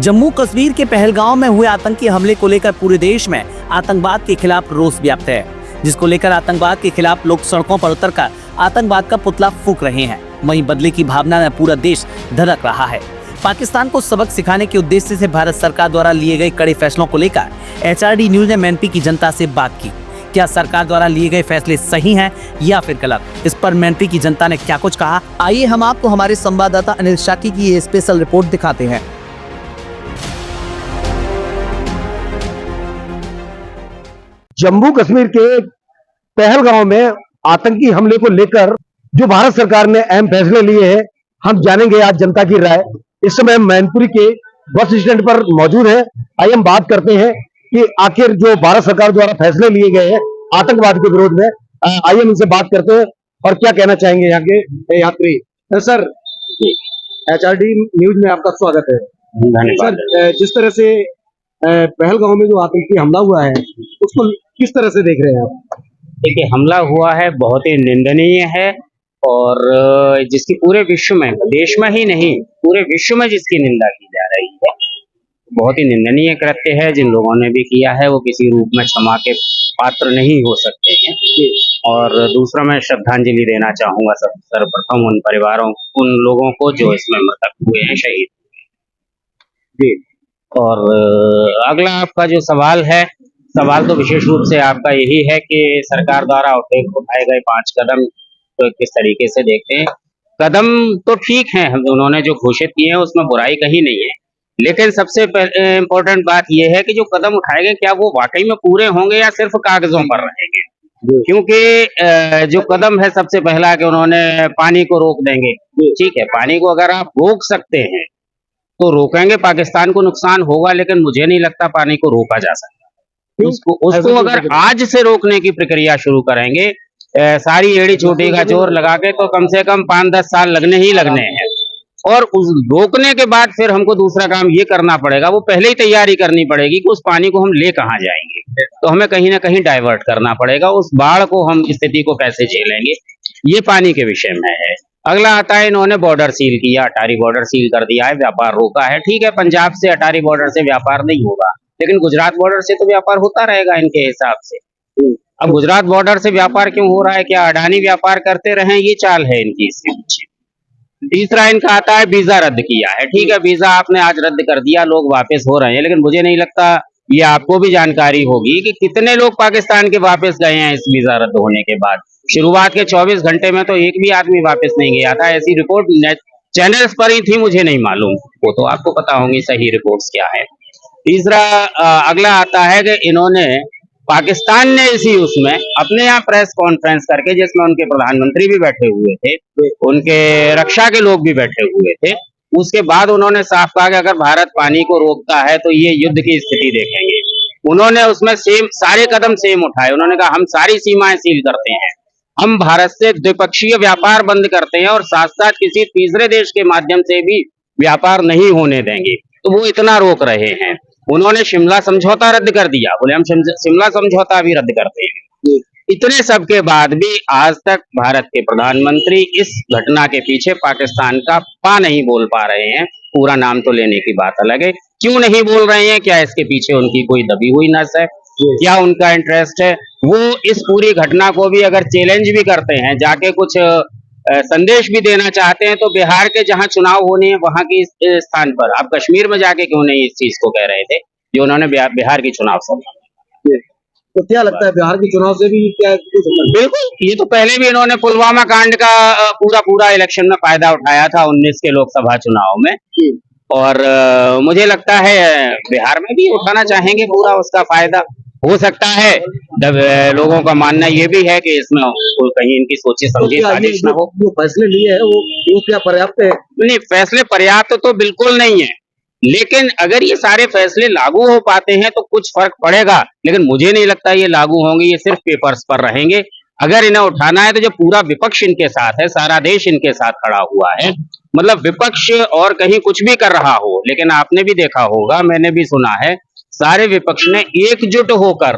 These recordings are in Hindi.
जम्मू कश्मीर के पहलगांव में हुए आतंकी हमले को लेकर पूरे देश में आतंकवाद के खिलाफ रोष व्याप्त है, जिसको लेकर आतंकवाद के खिलाफ लोग सड़कों पर उतरकर आतंकवाद का पुतला फूंक रहे हैं। वहीं बदले की भावना में पूरा देश धड़क रहा है। पाकिस्तान को सबक सिखाने के उद्देश्य से भारत सरकार द्वारा लिए गए कड़े फैसलों को लेकर HRD न्यूज ने एमपी की जनता से बात की। क्या सरकार द्वारा लिए गए फैसले सही हैं या फिर गलत? इस पर एमपी की जनता ने क्या कुछ कहा, आइए हम आपको हमारे संवाददाता अनिल शाकी की ये स्पेशल रिपोर्ट दिखाते हैं। जम्मू कश्मीर के पहलगांव में आतंकी हमले को लेकर जो भारत सरकार ने अहम फैसले लिए हैं, हम जानेंगे आज जनता की राय। इस समय हम मैनपुरी के बस स्टैंड पर मौजूद हैं। आइए हम बात करते हैं कि आखिर जो भारत सरकार द्वारा फैसले लिए गए हैं आतंकवाद के विरोध में, आइए हम इनसे बात करते हैं और क्या कहना चाहेंगे यहाँ के यात्री। सर, HRD न्यूज में आपका स्वागत है। धन्यवाद। सर, जिस तरह से पहलगांव में जो आतंकी हमला हुआ है उसको किस तरह से देख रहे हैं आप? देखिए, हमला हुआ है बहुत ही निंदनीय है और जिसकी पूरे विश्व में, देश में ही नहीं पूरे विश्व में जिसकी निंदा की जा रही है, बहुत ही निंदनीय कृत्य है। जिन लोगों ने भी किया है वो किसी रूप में क्षमा के पात्र नहीं हो सकते हैं। और दूसरा, मैं श्रद्धांजलि देना चाहूंगा सर्वप्रथम उन परिवारों, उन लोगों को जो इसमें मृतक हुए हैं, शहीद हुए हैं। और अगला आपका जो सवाल है, सवाल तो विशेष रूप से आपका यही है कि सरकार द्वारा उठाए गए 5 कदम तो किस तरीके से देखते हैं। कदम तो ठीक है, उन्होंने जो घोषित किए हैं उसमें बुराई कहीं नहीं है, लेकिन सबसे इम्पोर्टेंट बात यह है कि जो कदम उठाए गए क्या वो वाकई में पूरे होंगे या सिर्फ कागजों पर रहेंगे। क्योंकि जो कदम है सबसे पहला कि उन्होंने पानी को रोक देंगे। ठीक है, पानी को अगर आप रोक सकते हैं तो रोकेंगे, पाकिस्तान को नुकसान होगा, लेकिन मुझे नहीं लगता पानी को रोका जा सकता। उसको अगर आज से रोकने की प्रक्रिया शुरू करेंगे, सारी एड़ी छोटी का जोर लगा के, तो कम से कम 5-10 साल लगने ही लगने हैं। और उस रोकने के बाद फिर हमको दूसरा काम ये करना पड़ेगा, वो पहले ही तैयारी करनी पड़ेगी कि उस पानी को हम ले कहाँ जाएंगे। तो हमें कहीं ना कहीं डाइवर्ट करना पड़ेगा, उस बाढ़ को हम स्थिति को कैसे झेलेंगे, ये पानी के विषय में है। अगला आता है, इन्होंने बॉर्डर सील किया, अटारी बॉर्डर सील कर दिया है, व्यापार रोका है। ठीक है, पंजाब से अटारी बॉर्डर से व्यापार नहीं होगा, लेकिन गुजरात बॉर्डर से तो व्यापार होता रहेगा इनके हिसाब से। अब गुजरात बॉर्डर से व्यापार क्यों हो रहा है? क्या अडानी व्यापार करते रहे? ये चाल है इनकी इसके पीछे। तीसरा इनका आता है, वीजा रद्द किया है। ठीक है, वीजा आपने आज रद्द कर दिया, लोग वापस हो रहे हैं, लेकिन मुझे नहीं लगता, ये आपको भी जानकारी होगी कि कितने लोग पाकिस्तान के वापस गए हैं इस वीजा रद्द होने के बाद। शुरुआत के 24 घंटे में तो एक भी आदमी वापस नहीं गया था, ऐसी रिपोर्ट चैनल्स पर ही थी, मुझे नहीं मालूम, वो तो आपको पता होंगी सही रिपोर्ट्स क्या है। तीसरा अगला आता है कि इन्होंने, पाकिस्तान ने इसी उसमें अपने यहाँ प्रेस कॉन्फ्रेंस करके, जिसमें उनके प्रधानमंत्री भी बैठे हुए थे, उनके रक्षा के लोग भी बैठे हुए थे, उसके बाद उन्होंने साफ कहा कि अगर भारत पानी को रोकता है तो ये युद्ध की स्थिति देखेंगे। उन्होंने उसमें सारे कदम सेम उठाए। उन्होंने कहा हम सारी सीमाएं सील करते हैं, हम भारत से द्विपक्षीय व्यापार बंद करते हैं और साथ साथ किसी तीसरे देश के माध्यम से भी व्यापार नहीं होने देंगे। तो वो इतना रोक रहे हैं। उन्होंने शिमला समझौता रद्द कर दिया, बोले हम शिमला समझौता भी रद्द करते हैं। इतने सब के बाद भी आज तक भारत के प्रधानमंत्री इस घटना के पीछे पाकिस्तान का पा नहीं बोल पा रहे हैं। पूरा नाम तो लेने की बात अलग है, क्यों नहीं बोल रहे हैं? क्या इसके पीछे उनकी कोई दबी हुई नस है? क्या उनका इंटरेस्ट है? वो इस पूरी घटना को भी अगर चैलेंज भी करते हैं, जाके कुछ संदेश भी देना चाहते हैं, तो बिहार के जहां चुनाव होने हैं वहां के स्थान पर आप कश्मीर में जाके क्यों नहीं इस चीज को कह रहे थे जो उन्होंने बिहार की चुनाव सभा। तो क्या लगता है बिहार के चुनाव से भी क्या कुछ? बिल्कुल, ये तो पहले भी इन्होंने पुलवामा कांड का पूरा इलेक्शन में फायदा उठाया था 19 के लोकसभा चुनाव में, और मुझे लगता है बिहार में भी उठाना चाहेंगे पूरा उसका फायदा। हो सकता है लोगों का मानना ये भी है कि इसमें कहीं इनकी सोची समझी साजिश न हो। जो फैसले लिए हैं वो क्या पर्याप्त है? नहीं, फैसले पर्याप्त तो बिल्कुल नहीं है, लेकिन अगर ये सारे फैसले लागू हो पाते हैं तो कुछ फर्क पड़ेगा, लेकिन मुझे नहीं लगता ये लागू होंगे, ये सिर्फ पेपर्स पर रहेंगे। अगर इन्हें उठाना है तो जो पूरा विपक्ष इनके साथ है, सारा देश इनके साथ खड़ा हुआ है, मतलब विपक्ष और कहीं कुछ भी कर रहा हो, लेकिन आपने भी देखा होगा, मैंने भी सुना है, सारे विपक्ष ने एकजुट होकर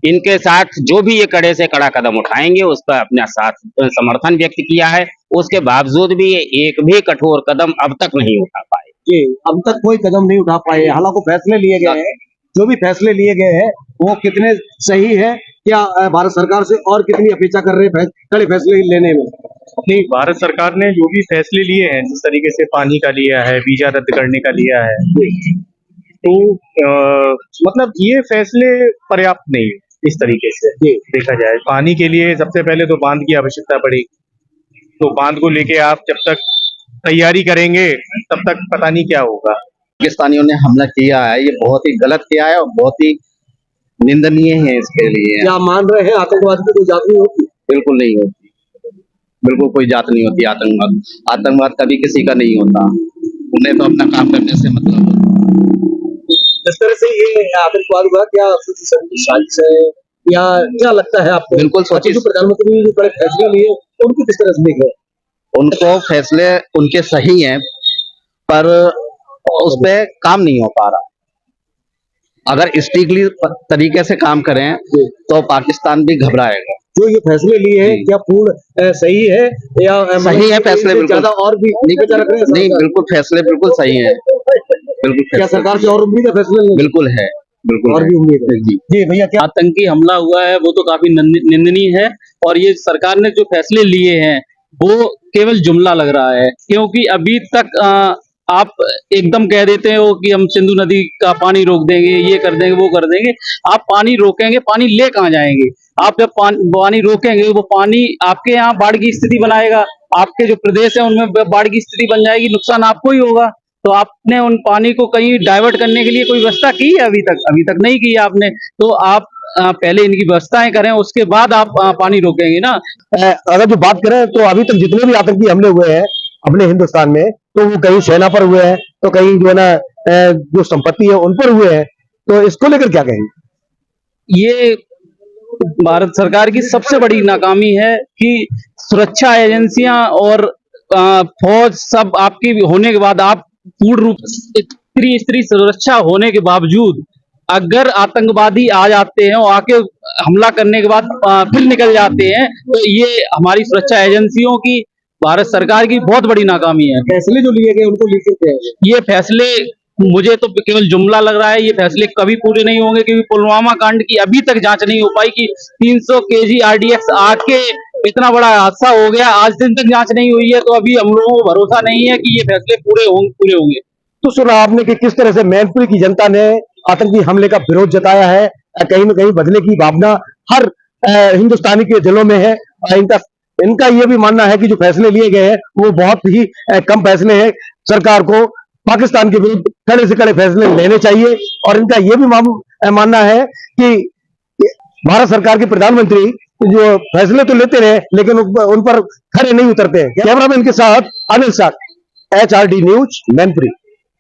इनके साथ जो भी ये कड़े से कड़ा कदम उठाएंगे उस पर अपना साथ समर्थन व्यक्त किया है। उसके बावजूद भी ये एक भी कठोर कदम अब तक नहीं उठा पाए। जी, अब तक कोई कदम नहीं उठा पाए। हालांकि फैसले लिए गए हैं, जो भी फैसले लिए गए हैं वो कितने सही है, क्या भारत सरकार से और कितनी अपेक्षा कर रहे हैं कड़े फैसले लेने में? नहीं, भारत सरकार ने जो भी फैसले लिए हैं, जिस तरीके से पानी का लिया है, वीजा रद्द करने का लिया है, तो मतलब ये फैसले पर्याप्त नहीं है। इस तरीके से देखा जाए, पानी के लिए सबसे पहले तो बांध की आवश्यकता पड़ेगी। तो बांध को लेके आप जब तक तैयारी करेंगे तब तक पता नहीं क्या होगा। पाकिस्तानियों ने हमला किया है, ये बहुत ही गलत किया है और बहुत ही निंदनीय है। इसके लिए क्या मान रहे हैं आतंकवाद की कोई जात नहीं होती? बिल्कुल नहीं होती, बिल्कुल कोई जात नहीं होती। आतंकवाद कभी किसी का नहीं होता, उन्हें तो अपना काम करने से मतलब होता। जिस तरह से ये आतंकवाद हुआ, क्या साजिश है या क्या लगता है आपको? बिल्कुल सोचिए, जो प्रधानमंत्री ने बड़े फैसले लिए उनको किस तरह से देख रहे हैं? उनको फैसले उनके सही हैं, पर उस पे काम नहीं हो पा रहा। अगर स्ट्रिक्टली तरीके से काम करें तो पाकिस्तान भी घबराएगा। जो ये फैसले लिए हैं क्या पूर्ण सही है या सही है फैसले? बिल्कुल ज्यादा और भी बेहतर रख रहे हैं? नहीं, बिल्कुल फैसले बिल्कुल सही है, बिल्कुल। क्या सरकार से और उम्मीद है फैसले? बिल्कुल है, बिल्कुल और भी उम्मीद है। जी जी भैया, क्या आतंकी हमला हुआ है वो तो काफी निंदनीय है, और ये सरकार ने जो फैसले लिए हैं वो केवल जुमला लग रहा है, क्योंकि अभी तक आप एकदम कह देते हो कि हम सिंधु नदी का पानी रोक देंगे, ये कर देंगे, वो कर देंगे। आप पानी रोकेंगे, पानी ले कहाँ जाएंगे? आप जब पानी रोकेंगे वो पानी आपके यहाँ बाढ़ की स्थिति बनाएगा, आपके जो प्रदेश है उनमें बाढ़ की स्थिति बन जाएगी, नुकसान आपको ही होगा। तो आपने उन पानी को कहीं डाइवर्ट करने के लिए कोई व्यवस्था की है? अभी तक नहीं की है आपने। तो आप पहले इनकी व्यवस्थाएं करें, उसके बाद आप पानी रोकेंगे ना। अगर जो बात करें तो अभी तक जितने भी आतंकी हमले हुए हैं अपने हिंदुस्तान में, तो वो कहीं सेना पर हुए हैं, तो कहीं जो है ना जो संपत्ति है उन पर हुए हैं, तो इसको लेकर क्या कहेंगे? ये भारत सरकार की सबसे बड़ी नाकामी है कि सुरक्षा एजेंसियां और फौज सब आपकी होने के बाद, आप पूर्ण रूप से स्त्री सुरक्षा होने के बावजूद अगर आतंकवादी आ जाते हैं और आके हमला करने के बाद फिर निकल जाते हैं, तो ये हमारी सुरक्षा एजेंसियों की, भारत सरकार की बहुत बड़ी नाकामी है। फैसले जो लिए गए उनको लेकर के ये फैसले मुझे तो केवल जुमला लग रहा है। ये फैसले कभी पूरे नहीं होंगे, क्योंकि पुलवामा कांड की अभी तक जांच नहीं हो पाई कि 300 kg RDX आके इतना बड़ा हादसा हो गया, आज दिन तक जांच नहीं हुई है। तो अभी हम लोगों को भरोसा नहीं है कि ये फैसले पूरे होंगे। तो सुना आपने कि किस तरह से मैनपुरी की जनता ने आतंकी हमले का विरोध जताया है। कहीं न कहीं बदले की भावना हर हिंदुस्तानी के दिलों में है। इनका ये भी मानना है कि जो फैसले लिए गए हैं वो बहुत ही कम फैसले हैं। सरकार को पाकिस्तान के विरुद्ध कड़े से कड़े फैसले लेने चाहिए। और इनका ये भी मानना है कि भारत सरकार के प्रधानमंत्री जो फैसले तो लेते रहे लेकिन उन पर खड़े नहीं उतरते हैं। कैमरामैन के साथ अनिल साख, HRD न्यूज, मैनपुरी।